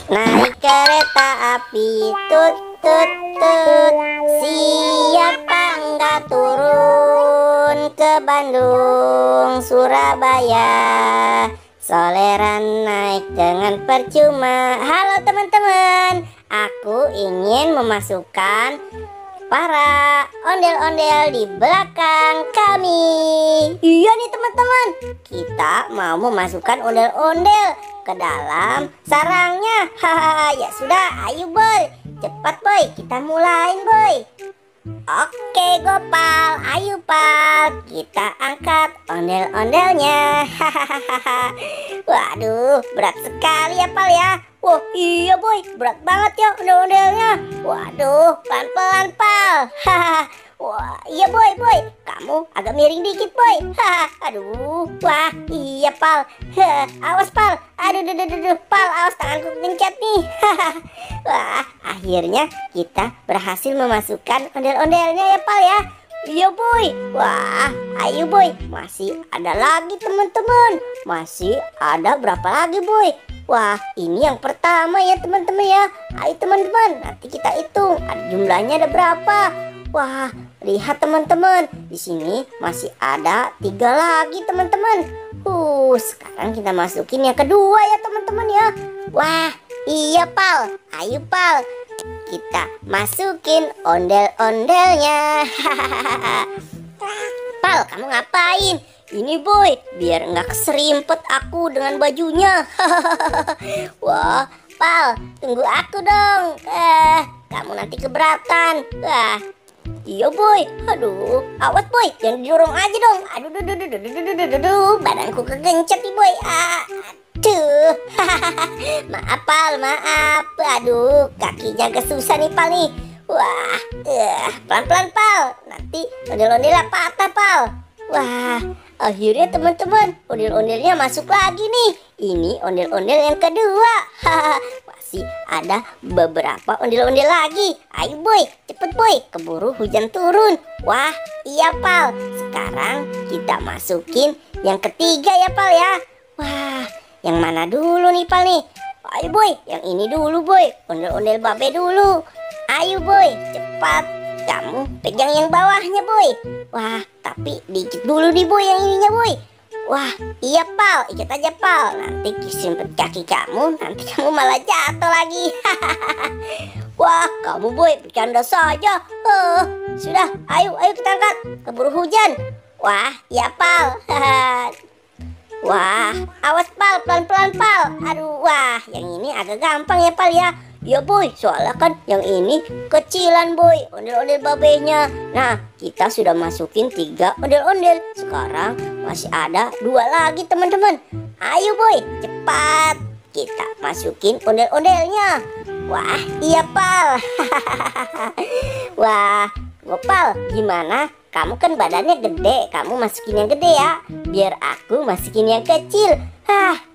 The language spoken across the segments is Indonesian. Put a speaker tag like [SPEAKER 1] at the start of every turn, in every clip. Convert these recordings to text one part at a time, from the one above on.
[SPEAKER 1] Naik kereta api, tut tut tut. Siapa enggak turun ke Bandung, Surabaya? Soleran naik dengan percuma. Halo teman-teman, aku ingin memasukkan para ondel-ondel di belakang kami. Iya nih teman-teman, kita mau memasukkan ondel-ondel ke dalam sarangnya. Hahaha, ya sudah, ayo boy, cepat boy, kita mulai boy. Oke Gopal, ayo Pal, kita angkat ondel-ondelnya. Hahaha. Waduh, berat sekali ya Pal ya. Wah iya boy, berat banget ya ondel-ondelnya. Waduh, pelan-pelan Pal. Hahaha. Wah iya boy, kamu agak miring dikit boy. Aduh, wah iya Pal. Awas Pal, aduh, Pal, awas tanganku kencet nih. Wah, akhirnya kita berhasil memasukkan ondel-ondelnya ya Pal ya. Iya boy, wah ayo boy, masih ada lagi teman-teman. Masih ada berapa lagi boy? Wah ini yang pertama ya teman-teman ya. Ayo teman-teman, nanti kita hitung jumlahnya ada berapa. Wah, lihat teman-teman, di sini masih ada 3 lagi teman-teman. Sekarang kita masukin yang kedua ya teman-teman ya. Wah, iya Pal, ayo Pal, kita masukin ondel-ondelnya. Pal, kamu ngapain? Ini boy, biar nggak keserimpet aku dengan bajunya. Wah, Pal, tunggu aku dong. Kamu nanti keberatan. Wah, iya boy, aduh, awas boy, jangan didorong aja dong. Aduh, badanku kegencet nih boy. Aduh, maaf Pal, maaf. Aduh, kakinya agak susah nih Pal nih. Wah, pelan-pelan Pal, nanti ondel-ondelnya patah Pal. Wah, akhirnya teman-teman, ondel-ondelnya masuk lagi nih. Ini ondel-ondel yang kedua. Masih ada beberapa ondel-ondel lagi. Ayo boy, cepet boy, keburu hujan turun. Wah iya Pal, sekarang kita masukin yang ketiga ya Pal ya. Wah, yang mana dulu nih Pal nih? Ayo boy, yang ini dulu boy, ondel-ondel babe dulu. Ayo boy, cepat, kamu pegang yang bawahnya boy. Wah, tapi dikit dulu nih boy yang ininya boy. Wah iya Pal, ikat aja Pal, nanti simpet kaki kamu, nanti kamu malah jatuh lagi. Wah kamu boy bercanda saja. Sudah, ayo kita angkat, keburu hujan. Wah iya Pal. Wah awas Pal, pelan-pelan Pal. Aduh, wah yang ini agak gampang ya Pal ya. Ya boy, soalnya kan yang ini kecilan boy, ondel-ondel babehnya. Nah, kita sudah masukin 3 ondel-ondel. Sekarang masih ada 2 lagi teman-teman. Ayo boy, cepat, kita masukin ondel-ondelnya. Wah iya Pal. Wah Gopal, gimana? Kamu kan badannya gede, kamu masukin yang gede ya, biar aku masukin yang kecil.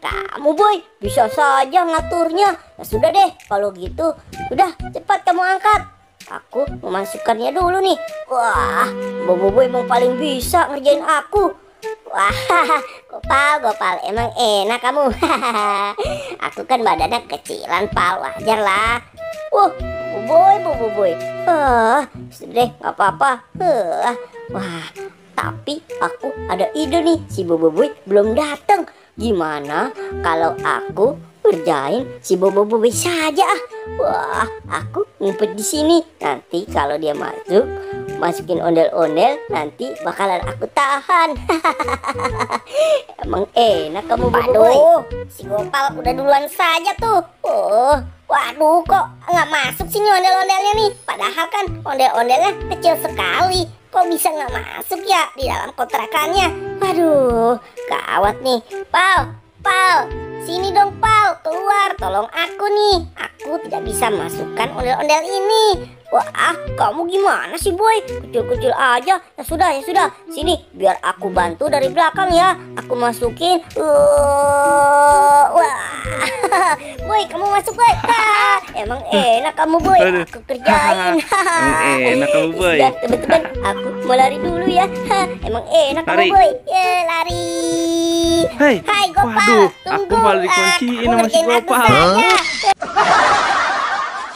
[SPEAKER 1] Kamu boy bisa saja ngaturnya. Ya sudah deh, kalau gitu udah cepat kamu angkat. Aku memasukkannya dulu nih. Wah, Bobo boy emang paling bisa ngerjain aku. Wah, Gopal, emang enak kamu. Aku kan badannya kecilan Pal, wajar lah. Bobo boy. Sudah deh, nggak apa-apa. Wah, tapi aku ada ide nih, si Bobo boy belum datang. Gimana kalau aku kerjain si Bobo boy saja? Wah, aku ngumpet di sini. Nanti kalau dia masuk, masukin ondel-ondel, nanti bakalan aku tahan. Emang enak kamu Bobo boy. Si Gopal udah duluan saja tuh. Waduh, kok nggak masuk sini ondel-ondelnya nih? Padahal kan ondel-ondelnya kecil sekali. Kok bisa nggak masuk ya di dalam kontrakannya? Waduh, gawat nih. Pal, sini dong Pal, keluar, tolong aku nih. Aku tidak bisa masukkan ondel-ondel ini. Wah, kamu gimana sih boy? Kecil-kecil aja. Ya sudah, sini biar aku bantu dari belakang ya. Aku masukin. Wah, boy kamu masuk boy. Emang enak kamu boy, aku kerjain.
[SPEAKER 2] Enak kamu boy.
[SPEAKER 1] Sudah, teman-teman, aku mau lari dulu ya. Emang enak kamu boy. Lari.
[SPEAKER 2] Hai
[SPEAKER 1] Gopal,
[SPEAKER 2] waduh,
[SPEAKER 1] tunggu.
[SPEAKER 2] aku malah dikunciin sama si
[SPEAKER 1] Kamu ngerjain aku
[SPEAKER 2] Gopal.
[SPEAKER 1] saja.